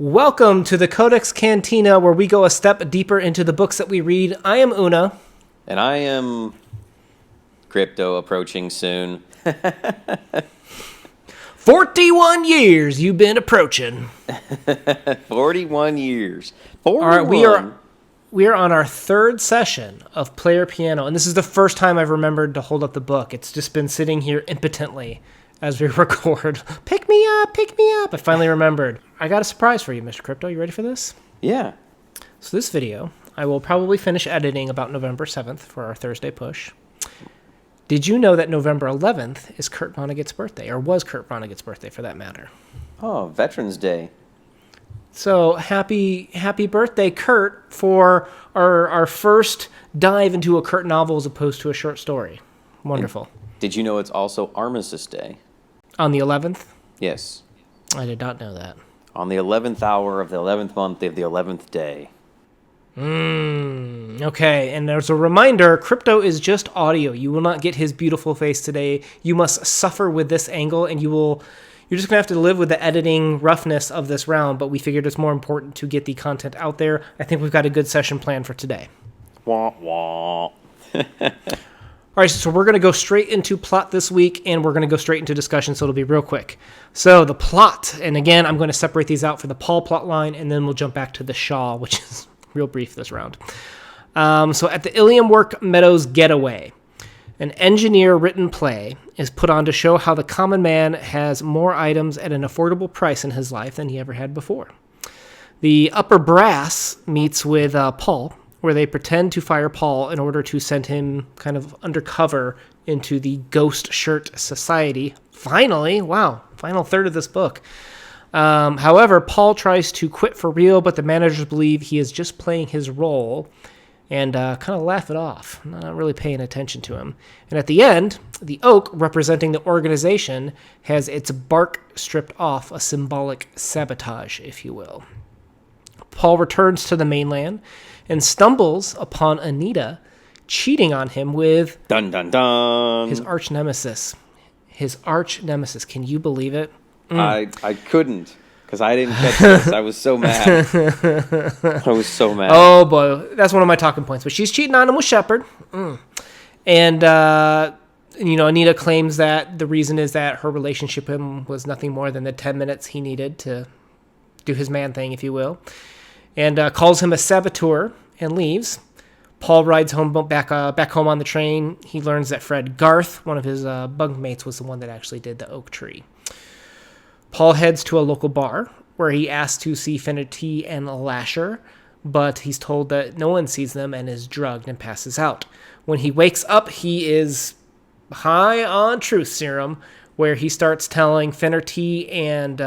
Welcome to the CodeX Cantina, where we go a step deeper into the books that we read. I am Una. And I am crypto approaching soon. 41 years you've been approaching. 41 years. 41. All right, we are on our third session of Player Piano, and this is the first time I've remembered to hold up the book. It's just been sitting here impotently as we record. Pick me up, pick me up. I finally remembered. I got a surprise for you, Mr. Crypto. You ready for this? Yeah. So this video, I will probably finish editing about November 7th for our Thursday push. Did you know that November 11th is Kurt Vonnegut's birthday, or was Kurt Vonnegut's birthday for that matter? Oh, Veterans Day. So happy birthday, Kurt, for our first dive into a Kurt novel as opposed to a short story. Wonderful. And did you know it's also Armistice Day? On the 11th? Yes. I did not know that. On the 11th hour of the 11th month of the 11th day. Okay, and there's a reminder, Crypto is just audio. You will not get his beautiful face today. You must suffer with this angle, and you're just going to have to live with the editing roughness of this round, but we figured it's more important to get the content out there. I think we've got a good session planned for today. Wah, wah. All right, so we're going to go straight into plot this week, and we're going to go straight into discussion, so it'll be real quick. So the plot, and again, I'm going to separate these out for the Paul plot line, and then we'll jump back to the Shaw, which is real brief this round. So at the Ilium Work Meadows Getaway, an engineer-written play is put on to show how the common man has more items at an affordable price in his life than he ever had before. The upper brass meets with Paul, where they pretend to fire Paul in order to send him kind of undercover into the Ghost Shirt Society. Finally, wow, final third of this book. However, Paul tries to quit for real, but the managers believe he is just playing his role and kind of laugh it off, not really paying attention to him. And at the end, the oak, representing the organization, has its bark stripped off, a symbolic sabotage, if you will. Paul returns to the mainland and stumbles upon Anita cheating on him with Dun, dun, dun. his arch nemesis. His arch nemesis. Can you believe it? I couldn't, because I didn't catch this. I was so mad. I was so mad. Oh, boy. That's one of my talking points. But she's cheating on him with Shepard. And, Anita claims that the reason is that her relationship with him was nothing more than the 10 minutes he needed to do his man thing, if you will. And calls him a saboteur and leaves. Paul rides home back home on the train. He learns that Fred Garth, one of his bunkmates, was the one that actually did the oak tree. Paul heads to a local bar where he asks to see Finnerty and Lasher, but he's told that no one sees them and is drugged and passes out. When he wakes up, he is high on truth serum, where he starts telling Finnerty and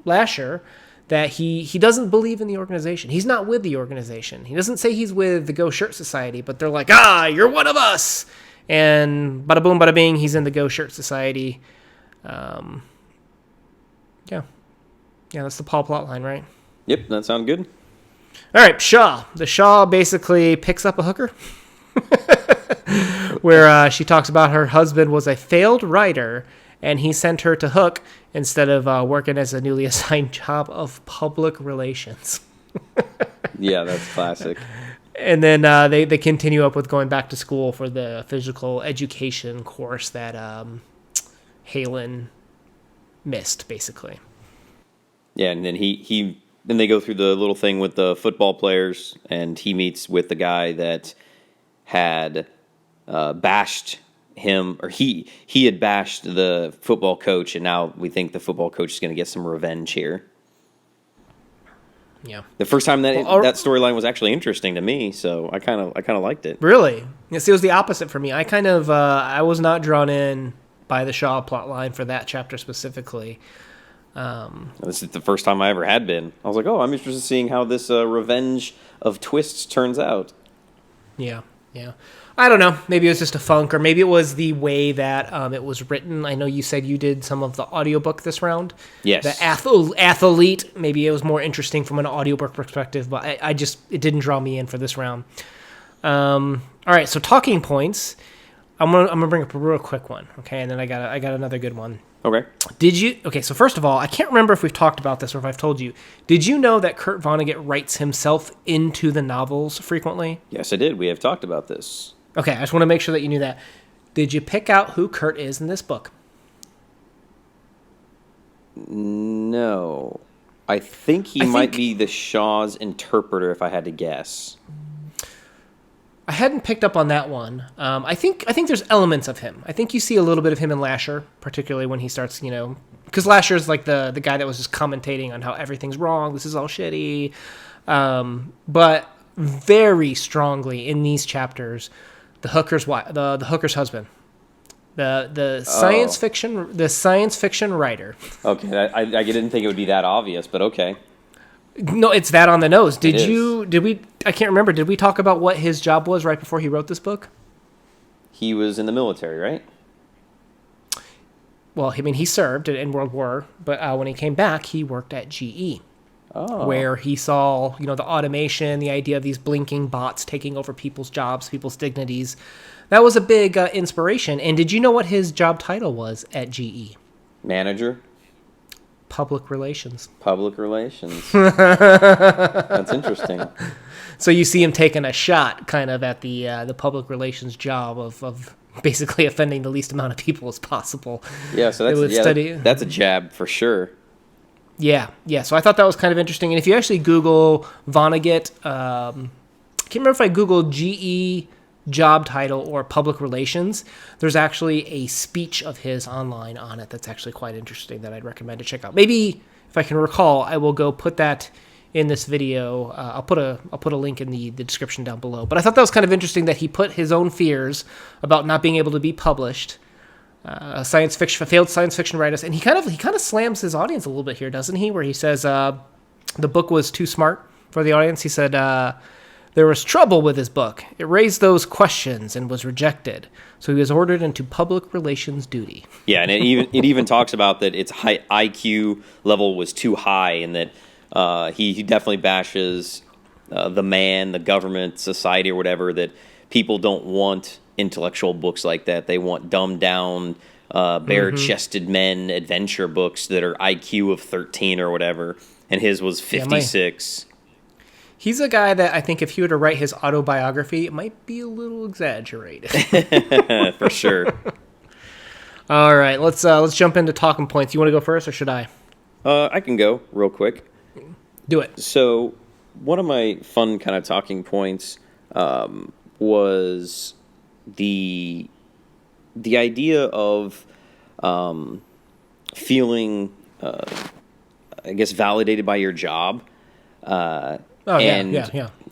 Lasher that he doesn't believe in the organization. He's not with the organization. He doesn't say he's with the Ghost Shirt Society, but they're like, you're one of us! And bada boom, bada bing, he's in the Ghost Shirt Society. Yeah, that's the Paul plot line, right? Yep, that sounds good. All right, Shaw. The Shaw basically picks up a hooker where she talks about her husband was a failed writer, and he sent her to Hook instead of working as a newly assigned job of public relations. Yeah, that's classic. And then they continue up with going back to school for the physical education course that Halen missed, basically. Yeah, and then then they go through the little thing with the football players, and he meets with the guy that had bashed him, or he had bashed the football coach, and now we think the football coach is going to get some revenge here. Yeah. The first time that storyline was actually interesting to me, so I kind of liked it. Really? Yes, it was the opposite for me. I was not drawn in by the Shaw plotline for that chapter specifically. This is the first time I ever had been. I was like, I'm interested in seeing how this revenge of twists turns out. Yeah. I don't know. Maybe it was just a funk, or maybe it was the way that it was written. I know you said you did some of the audiobook this round. Yes. The athlete, maybe it was more interesting from an audiobook perspective, but it didn't draw me in for this round. All right, so talking points. I'm gonna bring up a real quick one, okay, and then I got another good one. Okay. Okay, so first of all, I can't remember if we've talked about this or if I've told you. Did you know that Kurt Vonnegut writes himself into the novels frequently? Yes, I did. We have talked about this. Okay, I just want to make sure that you knew that. Did you pick out who Kurt is in this book? No. I think he might be the Shaw's interpreter, if I had to guess. I hadn't picked up on that one. I think there's elements of him. I think you see a little bit of him in Lasher, particularly when he starts, because Lasher's like the guy that was just commentating on how everything's wrong. This is all shitty. But very strongly in these chapters, the hooker's husband, the science fiction writer. Okay, I didn't think it would be that obvious, but okay. No, it's that on the nose. I can't remember. Did we talk about what his job was right before he wrote this book? He was in the military, right? Well, I mean, he served in World War, but when he came back, he worked at GE. Oh. Where he saw, the automation, the idea of these blinking bots taking over people's jobs, people's dignities. That was a big inspiration. And did you know what his job title was at GE? Manager? Public relations. Public relations. That's interesting. So you see him taking a shot kind of at the public relations job of basically offending the least amount of people as possible. Yeah, so that's a jab for sure. Yeah. So I thought that was kind of interesting. And if you actually Google Vonnegut, I can't remember if I Googled GE job title or public relations, there's actually a speech of his online on it that's actually quite interesting that I'd recommend to check out. Maybe if I can recall, I will go put that in this video. I'll put a link in the description down below. But I thought that was kind of interesting that he put his own fears about not being able to be published, failed science fiction writers, and he kind of slams his audience a little bit here, doesn't he? Where he says the book was too smart for the audience. He said there was trouble with his book. It raised those questions and was rejected. So he was ordered into public relations duty. Yeah, and it even talks about that its high IQ level was too high, and that he definitely bashes the man, the government, society, or whatever, that people don't want intellectual books like that. They want dumbed down, bare-chested men adventure books that are IQ of 13 or whatever, and his was 56. He's a guy that I think if he were to write his autobiography, it might be a little exaggerated. For sure. All right, let's jump into talking points. You want to go first, or should I? I can go real quick. Do it. So one of my fun kind of talking points was the idea of feeling, I guess, validated by your job. Yeah.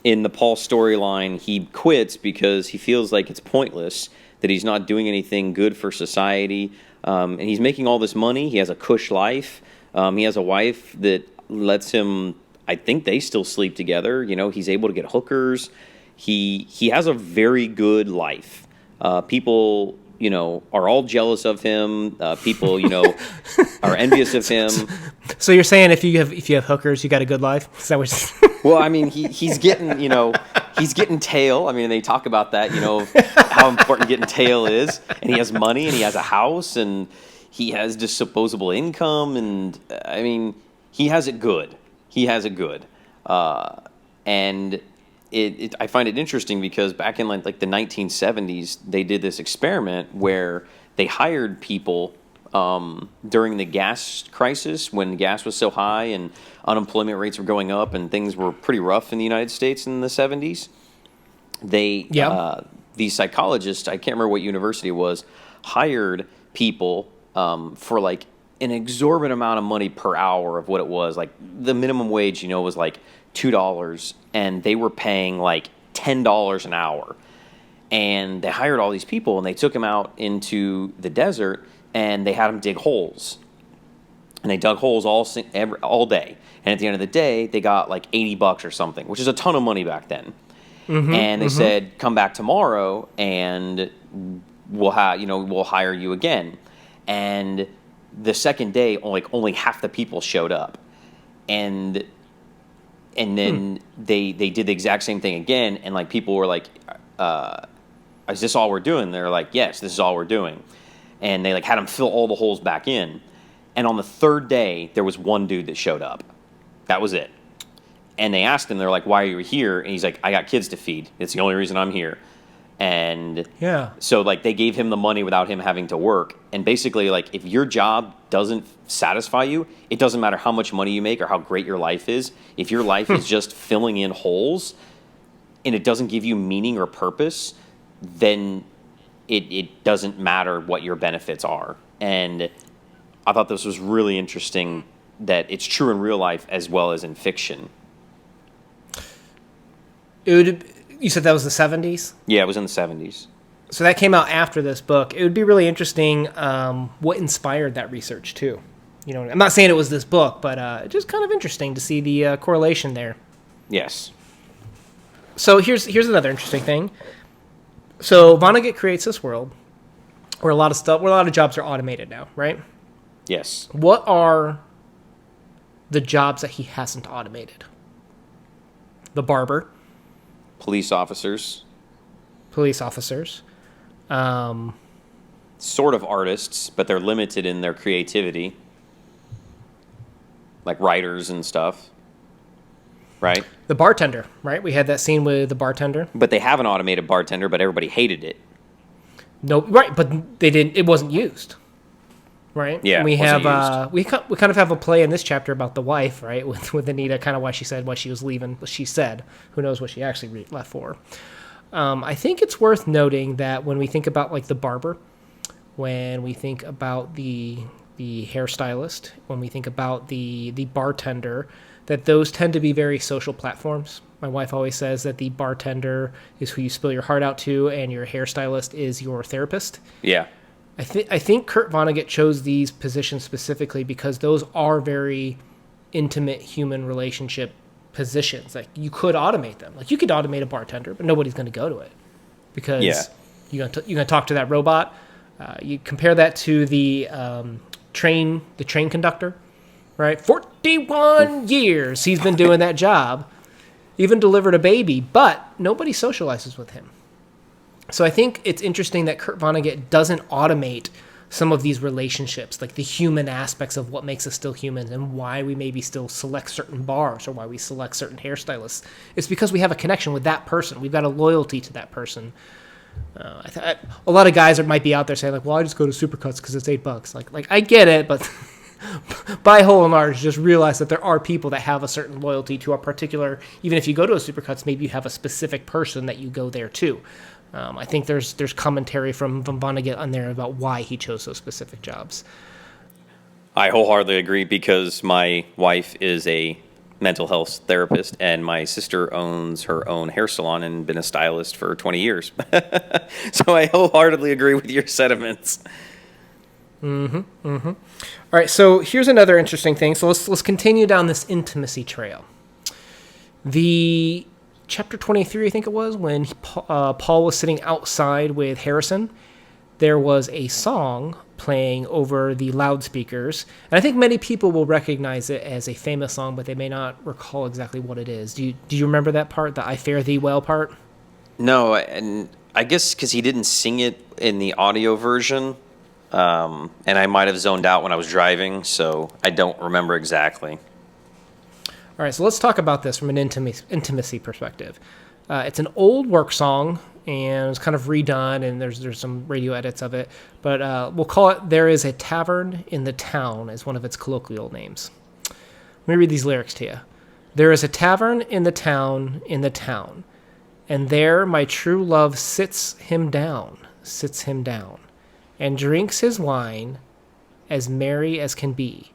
In the Paul storyline, he quits because he feels like it's pointless, that he's not doing anything good for society, and he's making all this money. He has a cush life. He has a wife that lets him. I think they still sleep together. He's able to get hookers. He has a very good life. People, are all jealous of him. People, are envious of him. So you're saying if you have hookers, you got a good life? Is that what? Well, I mean, he's getting, he's getting tail. I mean, they talk about that, how important getting tail is. And he has money, and he has a house, and he has disposable income, and I mean, he has it good. He has it good, and I find it interesting because back in like the 1970s, they did this experiment where they hired people during the gas crisis, when gas was so high and unemployment rates were going up and things were pretty rough in the United States in the 70s. These psychologists, I can't remember what university it was, hired people for like an exorbitant amount of money per hour of what it was. Like the minimum wage, was like $2, and they were paying like $10 an hour. And they hired all these people, and they took them out into the desert, and they had them dig holes. And they dug holes all day. And at the end of the day, they got like $80 or something, which is a ton of money back then. And they said, "Come back tomorrow, and we'll hire you again." And the second day, only half the people showed up, and then they did the exact same thing again, and like people were like, "Is this all we're doing?" They're like, "Yes, this is all we're doing." and they like had him fill all the holes back in. And on the third day, there was one dude that showed up. That was it. And they asked him, they're like, "Why are you here?" And he's like, "I got kids to feed. It's the only reason I'm here." And so like they gave him the money without him having to work. And basically, like, if your job doesn't satisfy you, it doesn't matter how much money you make or how great your life is. If your life is just filling in holes and it doesn't give you meaning or purpose, then it doesn't matter what your benefits are. And I thought this was really interesting that it's true in real life as well as in fiction. You said that was the 70s? Yeah, it was in the 70s. So that came out after this book. It would be really interesting what inspired that research, too. You know, I'm not saying it was this book, but just kind of interesting to see the correlation there. Yes. So here's another interesting thing. So Vonnegut creates this world where a lot of jobs are automated now, right? Yes. What are the jobs that he hasn't automated? The barber. Police officers. Sort of artists, but they're limited in their creativity. Like writers and stuff. Right? The bartender, right? We had that scene with the bartender. But they have an automated bartender, but everybody hated it. No, right, but they didn't. It wasn't used, right? Yeah, we have used. we kind of have a play in this chapter about the wife, right? With Anita, kind of why she was leaving. She said, who knows what she actually left for. I think it's worth noting that when we think about like the barber, when we think about the hairstylist, when we think about the bartender, that those tend to be very social platforms. My wife always says that the bartender is who you spill your heart out to, and your hairstylist is your therapist. Yeah. I think Kurt Vonnegut chose these positions specifically because those are very intimate human relationship positions. Like, you could automate them. Like, you could automate a bartender, but nobody's going to go to it because you're going to talk to that robot. You compare that to the train conductor, right? 41 years he's been doing that job. Even delivered a baby, but nobody socializes with him. So I think it's interesting that Kurt Vonnegut doesn't automate some of these relationships, like the human aspects of what makes us still humans and why we maybe still select certain bars or why we select certain hairstylists. It's because we have a connection with that person. We've got a loyalty to that person. A lot of guys might be out there saying, like, well, I just go to Supercuts because it's $8. Like I get it, but by whole and large, just realize that there are people that have a certain loyalty to a particular, even if you go to a Supercuts, maybe you have a specific person that you go there to. I think there's commentary from Vonnegut on there about why he chose those specific jobs. I wholeheartedly agree because my wife is a mental health therapist and my sister owns her own hair salon and been a stylist for 20 years. So I wholeheartedly agree with your sentiments. All right, so here's another interesting thing. So let's continue down this intimacy trail. The chapter 23, I think it was, when Paul was sitting outside with Harrison, there was a song playing over the loudspeakers. And I think many people will recognize it as a famous song, but they may not recall exactly what it is. Do you remember that part, the I Fare Thee Well part? No, and I guess because he didn't sing it in the audio version. And I might have zoned out when I was driving, so I don't remember exactly. All right, so let's talk about this from an intimacy perspective. It's an old work song, and it's kind of redone, and there's some radio edits of it. But we'll call it "There is a Tavern in the Town" as one of its colloquial names. Let me read these lyrics to you. There is a tavern in the town, and there my true love sits him down, and drinks his wine as merry as can be,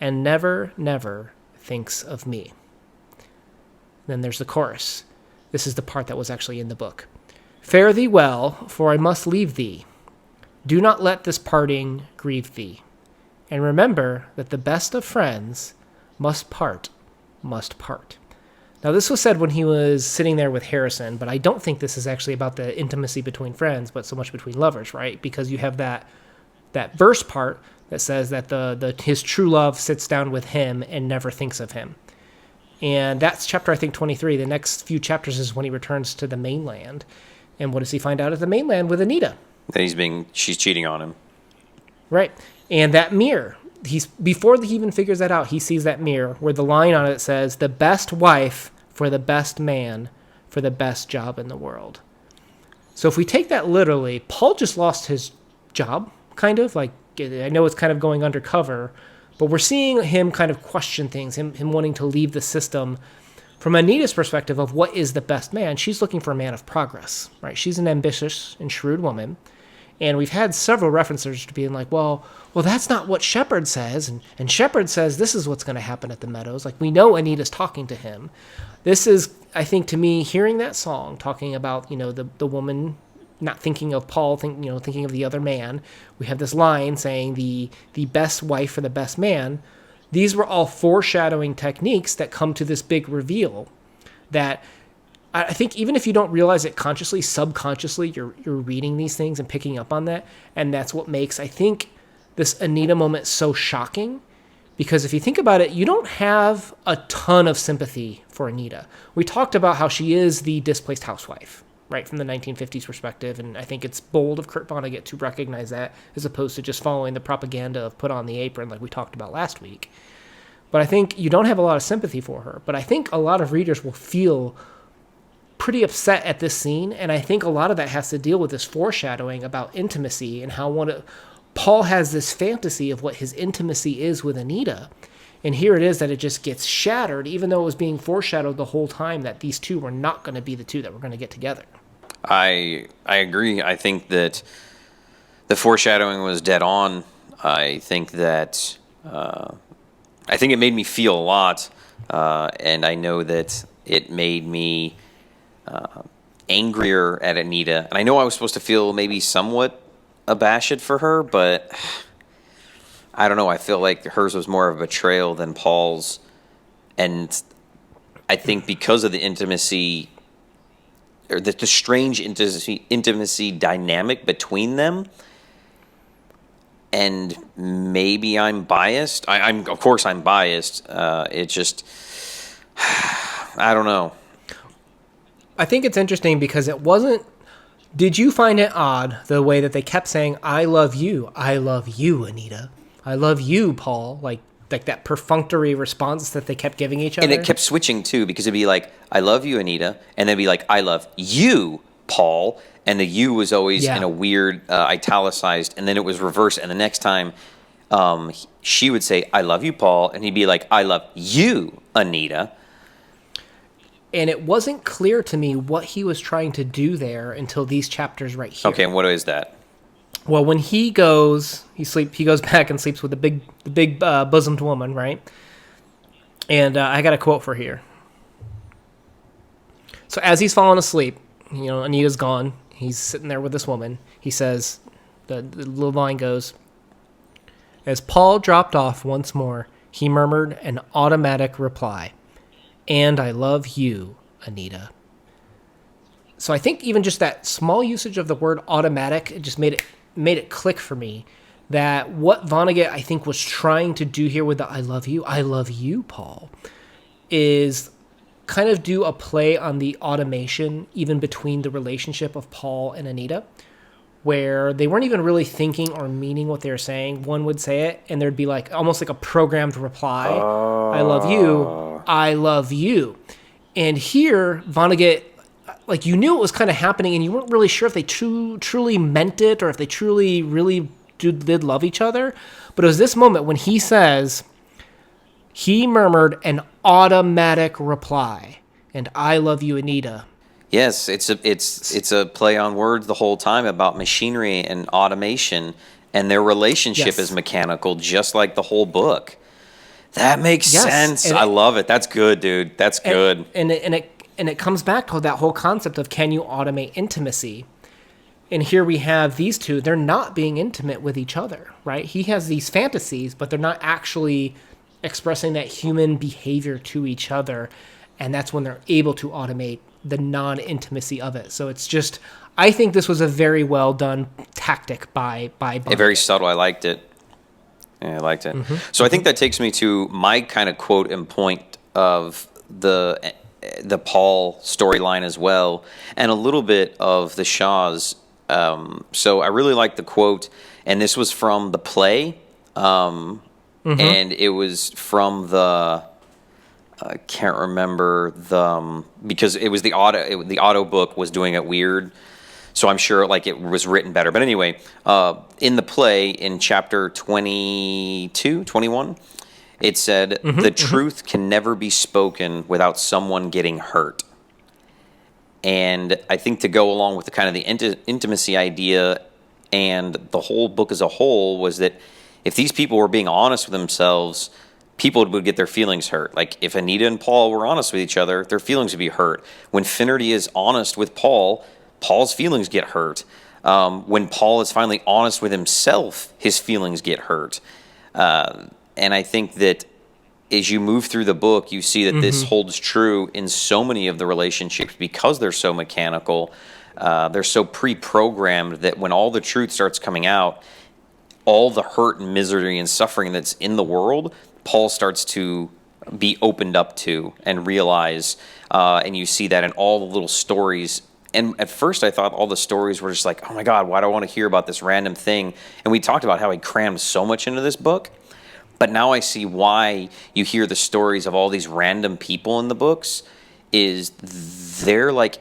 and never, never thinks of me. Then there's the chorus. This is the part that was actually in the book. Fare thee well, for I must leave thee. Do not let this parting grieve thee. And remember that the best of friends must part. Now, this was said when he was sitting there with Harrison, but I don't think this is actually about the intimacy between friends, but so much between lovers, right? Because you have that verse part that says that his true love sits down with him and never thinks of him. And that's chapter, I think, 23. The next few chapters is when he returns to the mainland. And what does he find out at the mainland with Anita? That she's cheating on him. Right. And that mirror, before he even figures that out, he sees that mirror where the line on it says, "The best wife for the best man for the best job in the world." So if we take that literally, Paul just lost his job, kind of. Like, I know it's kind of going undercover, but we're seeing him kind of question things, him wanting to leave the system. From Anita's perspective of what is the best man, she's looking for a man of progress, right? She's an ambitious and shrewd woman. And we've had several references to being like, well, that's not what Shepard says. And Shepard says this is what's going to happen at the Meadows. Like, we know Anita's talking to him. This is, I think, to me, hearing that song, talking about, the woman not thinking of Paul, thinking of the other man. We have this line saying the best wife for the best man. These were all foreshadowing techniques that come to this big reveal that I think even if you don't realize it consciously, subconsciously, you're reading these things and picking up on that. And that's what makes, I think, this Anita moment so shocking. Because if you think about it, you don't have a ton of sympathy for Anita. We talked about how she is the displaced housewife, right, from the 1950s perspective. And I think it's bold of Kurt Vonnegut to recognize that as opposed to just following the propaganda of put on the apron like we talked about last week. But I think you don't have a lot of sympathy for her. But I think a lot of readers will feel pretty upset at this scene, and I think a lot of that has to deal with this foreshadowing about intimacy and how Paul has this fantasy of what his intimacy is with Anita, and here it is that it just gets shattered, even though it was being foreshadowed the whole time that these two were not going to be the two that were going to get together. I agree. I think that the foreshadowing was dead on. I think that it made me feel a lot, and I know that it made me angrier at Anita. And I know I was supposed to feel maybe somewhat abashed for her, but I don't know. I feel like hers was more of a betrayal than Paul's. And I think because of the intimacy, or the strange intimacy dynamic between them, and maybe I'm biased. Of course I'm biased. It just, I don't know. I think it's interesting because it wasn't. Did you find it odd the way that they kept saying, "I love you, Anita, I love you, Paul"? Like that perfunctory response that they kept giving each other. And it kept switching too, because it'd be like, "I love you, Anita," and then it'd be like, "I love you, Paul," and the "you" was always in a weird italicized, and then it was reversed. And the next time, she would say, "I love you, Paul," and he'd be like, "I love you, Anita." And it wasn't clear to me what he was trying to do there until these chapters right here. Okay, and what is that? Well, when he goes back and sleeps with the big bosomed woman, right? And I got a quote for here. So as he's falling asleep, Anita's gone. He's sitting there with this woman. He says, the little line goes, "As Paul dropped off once more, he murmured an automatic reply. 'And I love you, Anita.'" So I think even just that small usage of the word automatic, it just made it click for me that what Vonnegut, I think, was trying to do here with the I love you, Paul, is kind of do a play on the automation even between the relationship of Paul and Anita, where they weren't even really thinking or meaning what they were saying. One would say it, and there'd be like almost like a programmed reply. I love you. And here, Vonnegut, like, you knew it was kind of happening, and you weren't really sure if they truly meant it or if they truly, really did love each other. But it was this moment when he says, he murmured an automatic reply, "And I love you, Anita." Yes, it's a play on words the whole time about machinery and automation, and their relationship is mechanical, just like the whole book. That makes sense. I love it. That's good, dude. That's good. And it comes back to that whole concept of, can you automate intimacy? And here we have these two. They're not being intimate with each other, right? He has these fantasies, but they're not actually expressing that human behavior to each other. And that's when they're able to automate the non-intimacy of it. So it's just, I think this was a very well done tactic by Vonnegut. Very subtle. I liked it. Yeah, I liked it. Mm-hmm. So I think that takes me to my kind of quote and point of the Paul storyline as well, and a little bit of the Shaw's. So I really like the quote, and this was from the play, and it was from the. I can't remember because it was the auto book was doing it weird, so I'm sure like it was written better. But anyway, in the play in chapter 22, 21, it said the truth can never be spoken without someone getting hurt. And I think to go along with the kind of the intimacy idea and the whole book as a whole was that if these people were being honest with themselves, people would get their feelings hurt. Like if Anita and Paul were honest with each other, their feelings would be hurt. When Finnerty is honest with Paul, Paul's feelings get hurt. When Paul is finally honest with himself, his feelings get hurt. And I think that as you move through the book, you see that this holds true in so many of the relationships because they're so mechanical. They're so pre-programmed that when all the truth starts coming out, all the hurt and misery and suffering that's in the world, Paul starts to be opened up to and realize, and you see that in all the little stories. And at first I thought all the stories were just like, oh my God, why do I want to hear about this random thing? And we talked about how he crammed so much into this book. But now I see why you hear the stories of all these random people in the books is they're like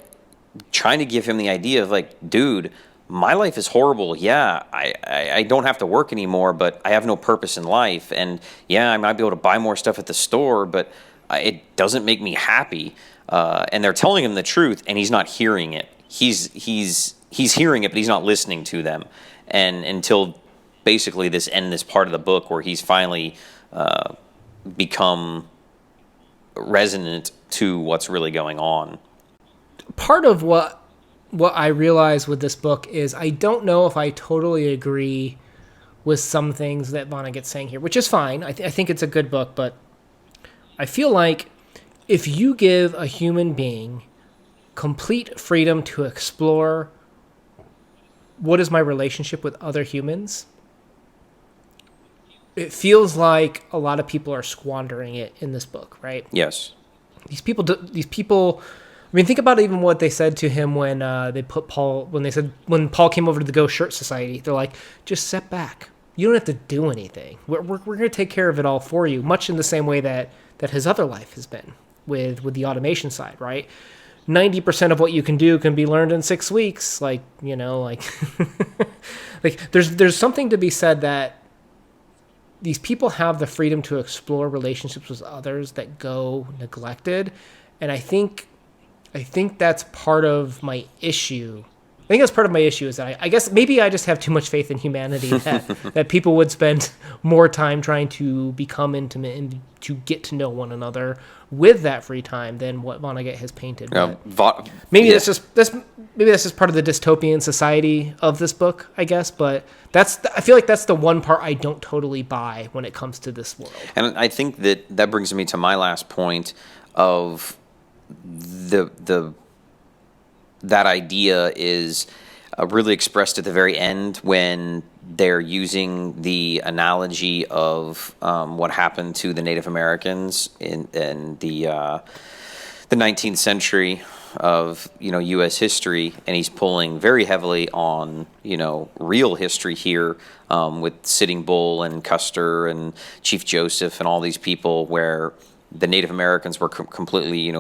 trying to give him the idea of like, dude, my life is horrible. Yeah, I don't have to work anymore, but I have no purpose in life. And yeah, I might be able to buy more stuff at the store, but it doesn't make me happy. And they're telling him the truth, and he's not hearing it. He's hearing it, but he's not listening to them. And until basically this part of the book where he's finally become resonant to what's really going on. Part of what I realize with this book is I don't know if I totally agree with some things that Vonnegut's saying here, which is fine. I think it's a good book, but I feel like if you give a human being complete freedom to explore what is my relationship with other humans, it feels like a lot of people are squandering it in this book, right? Yes. These people. I mean, think about even what they said to him when they put Paul, when Paul came over to the Ghost Shirt Society. They're like, just sit back. You don't have to do anything. We're going to take care of it all for you, much in the same way that his other life has been with the automation side, right? 90% of what you can do can be learned in 6 weeks. Like, like there's something to be said that these people have the freedom to explore relationships with others that go neglected. And I think that's part of my issue. I think that's part of my issue is that I guess maybe I just have too much faith in humanity that people would spend more time trying to become intimate and to get to know one another with that free time than what Vonnegut has painted. Maybe that's just part of the dystopian society of this book, I guess. But I feel like that's the one part I don't totally buy when it comes to this world. And I think that brings me to my last point of that idea is really expressed at the very end when they're using the analogy of what happened to the Native Americans in the 19th century of U.S. history, and he's pulling very heavily on real history here with Sitting Bull and Custer and Chief Joseph and all these people where the Native Americans were completely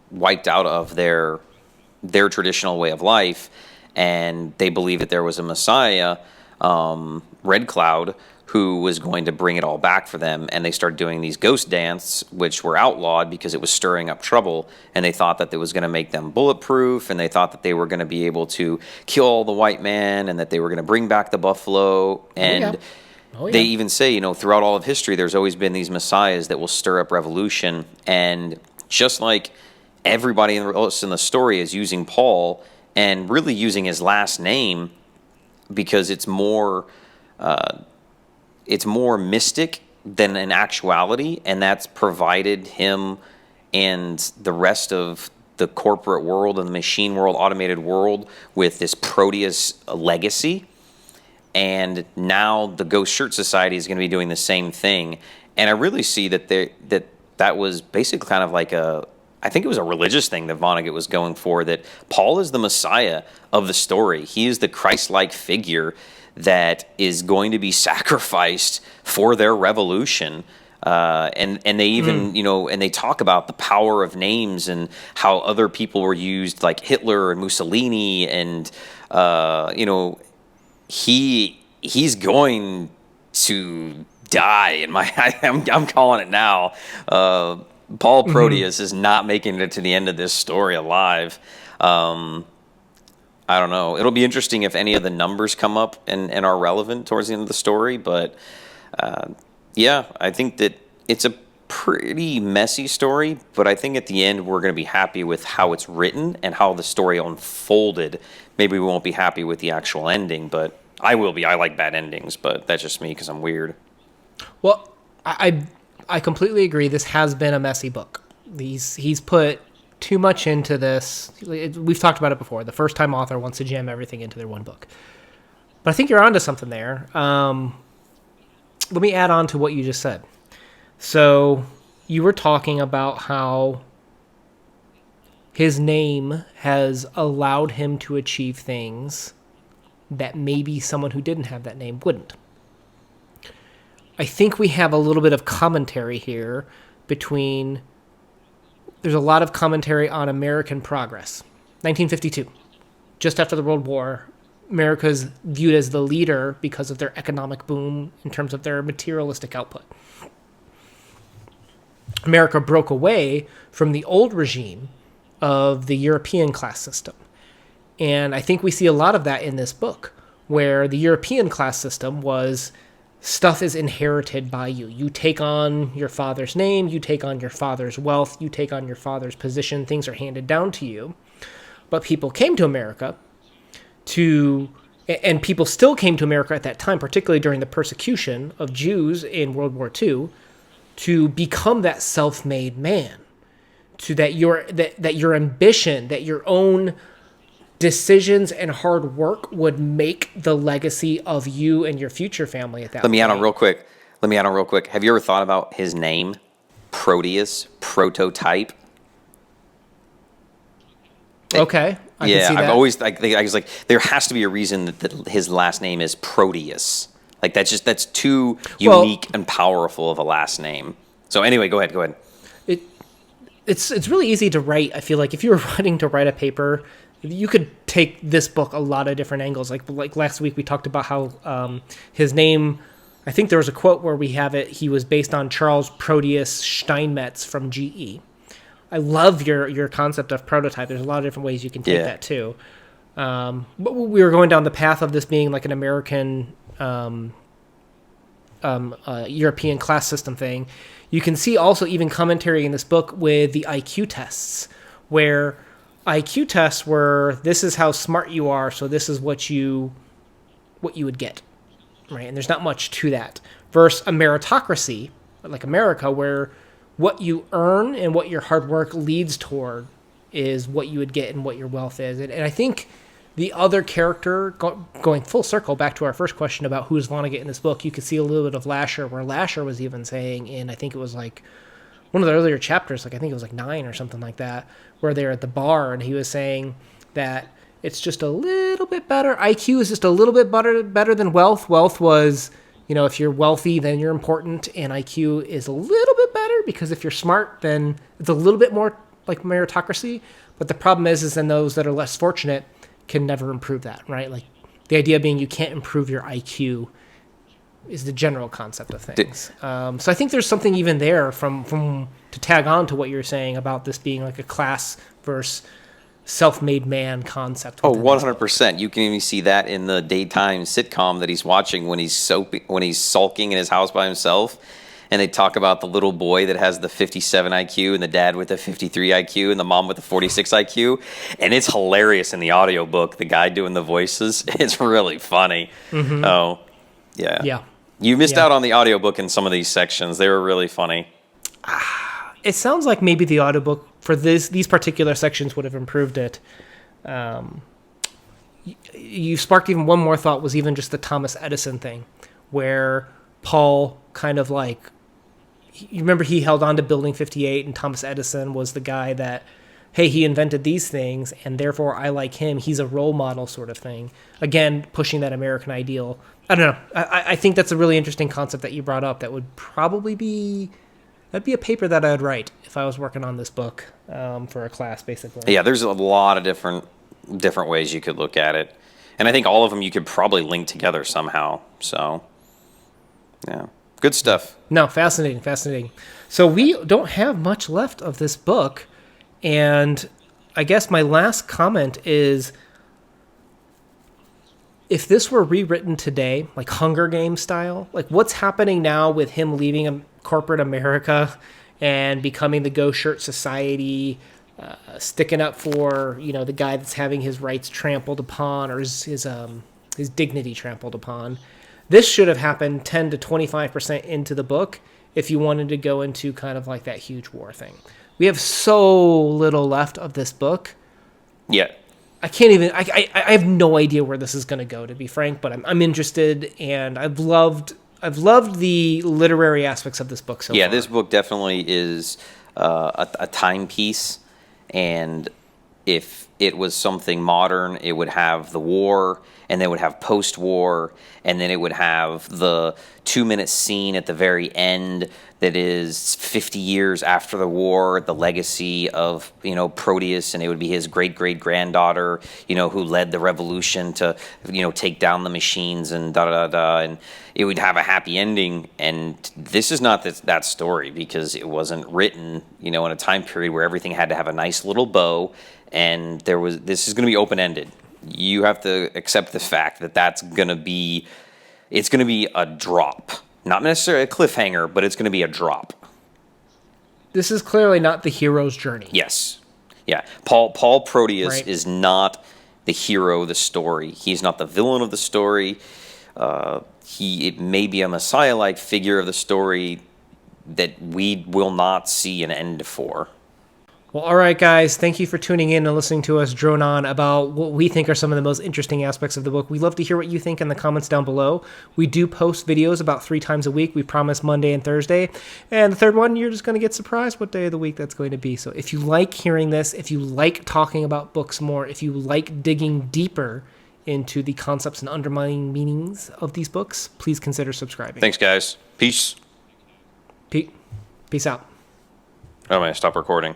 wiped out of their traditional way of life, and they believed that there was a Messiah, Red Cloud, who was going to bring it all back for them. And they started doing these ghost dance, which were outlawed because it was stirring up trouble, and they thought that it was going to make them bulletproof, and they thought that they were going to be able to kill all the white men, and that they were going to bring back the buffalo. And they even say, throughout all of history, there's always been these messiahs that will stir up revolution. And just like everybody else in the story is using Paul and really using his last name because it's more mystic than an actuality, and that's provided him and the rest of the corporate world and the machine world, automated world, with this Proteus legacy. And now the Ghost Shirt Society is going to be doing the same thing. And I really see that was basically kind of like I think it was a religious thing that Vonnegut was going for, that Paul is the Messiah of the story. He is the Christ-like figure that is going to be sacrificed for their revolution. And they even, and they talk about the power of names and how other people were used, like Hitler and Mussolini, and he's going to die. In I'm calling it now. Paul Proteus is not making it to the end of this story alive. I don't know. It'll be interesting if any of the numbers come up and are relevant towards the end of the story. But I think that it's a pretty messy story. But I think at the end we're going to be happy with how it's written and how the story unfolded. Maybe we won't be happy with the actual ending, but I will be. I like bad endings, but that's just me because I'm weird. Well, I completely agree. This has been a messy book. He's put too much into this. We've talked about it before. The first-time author wants to jam everything into their one book. But I think you're onto something there. Let me add on to what you just said. So you were talking about how his name has allowed him to achieve things that maybe someone who didn't have that name wouldn't. I think we have a little bit of commentary here between... There's a lot of commentary on American progress. 1952, just after the World War, America's viewed as the leader because of their economic boom in terms of their materialistic output. America broke away from the old regime of the European class system. And I think we see a lot of that in this book, where the European class system was... Stuff is inherited by you. You take on your father's name, you take on your father's wealth, you take on your father's position. Things are handed down to you. But people came to America and people still came to America at that time, particularly during the persecution of Jews in World War II, to become that self-made man, to that your ambition, that your own decisions and hard work would make the legacy of you and your future family at that point. Let me add on real quick. Have you ever thought about his name? Proteus, prototype. Okay. I can see that. I've always I was like, there has to be a reason that his last name is Proteus. Like that's too unique and powerful of a last name. So anyway, go ahead. It's really easy to write. I feel like if you were write a paper, you could take this book a lot of different angles. Like last week we talked about how his name, I think there was a quote where we have it, he was based on Charles Proteus Steinmetz from GE. I love your concept of prototype. There's a lot of different ways you can take that too. But we were going down the path of this being like an American European class system thing. You can see also even commentary in this book with the IQ tests, where IQ tests were, this is how smart you are, so this is what you would get, right? And there's not much to that. Versus a meritocracy, like America, where what you earn and what your hard work leads toward is what you would get and what your wealth is. And I think the other character, going full circle back to our first question about who's Vonnegut in this book, you could see a little bit of Lasher, where Lasher was even saying in, I think it was like one of the earlier chapters, like I think it was like 9 or something like that, where they're at the bar and he was saying that it's just a little bit better. IQ is just a little bit better than wealth. Wealth was, if you're wealthy, then you're important, and IQ is a little bit better because if you're smart, then it's a little bit more like meritocracy. But the problem is then those that are less fortunate can never improve that, right? Like the idea being you can't improve your IQ is the general concept of things. So I think there's something even there from to tag on to what you're saying about this being like a class versus self-made man concept. Oh, 100%. You can even see that in the daytime sitcom that he's watching when he's sulking in his house by himself. And they talk about the little boy that has the 57 IQ and the dad with the 53 IQ and the mom with the 46 IQ. And it's hilarious in the audiobook, the guy doing the voices. It's really funny. Mm-hmm. Oh, yeah. Yeah. You missed out on the audiobook in some of these sections. They were really funny. It sounds like maybe the audiobook for these particular sections would have improved it. You sparked even one more thought, was even just the Thomas Edison thing, where Paul kind of like, you remember he held on to Building 58 and Thomas Edison was the guy that hey, he invented these things, and therefore I like him. He's a role model sort of thing. Again, pushing that American ideal. I don't know. I think that's a really interesting concept that you brought up. That would probably be a paper that I'd write if I was working on this book for a class, basically. Yeah, there's a lot of different ways you could look at it, and I think all of them you could probably link together somehow. So, yeah, good stuff. No, fascinating. So we don't have much left of this book. And I guess my last comment is, if this were rewritten today, like Hunger Games style, like what's happening now with him leaving corporate America and becoming the Go Shirt Society, sticking up for, the guy that's having his rights trampled upon, or his dignity trampled upon. This should have happened 10 to 25% into the book if you wanted to go into kind of like that huge war thing. We have so little left of this book. Yeah. I can't even. I have no idea where this is going to go, to be frank. But I'm interested, and I've loved the literary aspects of this book so far. Yeah, this book definitely is a timepiece, and if it was something modern, it would have the war, and then it would have post-war, and then it would have the 2-minute scene at the very end that is 50 years after the war, the legacy of, Proteus, and it would be his great-great-granddaughter, who led the revolution to, take down the machines and da-da-da-da, and it would have a happy ending. And this is not that story, because it wasn't written, in a time period where everything had to have a nice little bow, and this is going to be open-ended. You have to accept the fact that it's going to be a drop. Not necessarily a cliffhanger, but it's going to be a drop. This is clearly not the hero's journey. Yes. Yeah. Paul Proteus Right. is not the hero of the story. He's not the villain of the story. It may be a messiah-like figure of the story that we will not see an end for. Well, all right, guys. Thank you for tuning in and listening to us drone on about what we think are some of the most interesting aspects of the book. We'd love to hear what you think in the comments down below. We do post videos about 3 times a week. We promise Monday and Thursday. And the third one, you're just going to get surprised what day of the week that's going to be. So if you like hearing this, if you like talking about books more, if you like digging deeper into the concepts and underlying meanings of these books, please consider subscribing. Thanks, guys. Peace. Peace out. Oh, man, stop recording.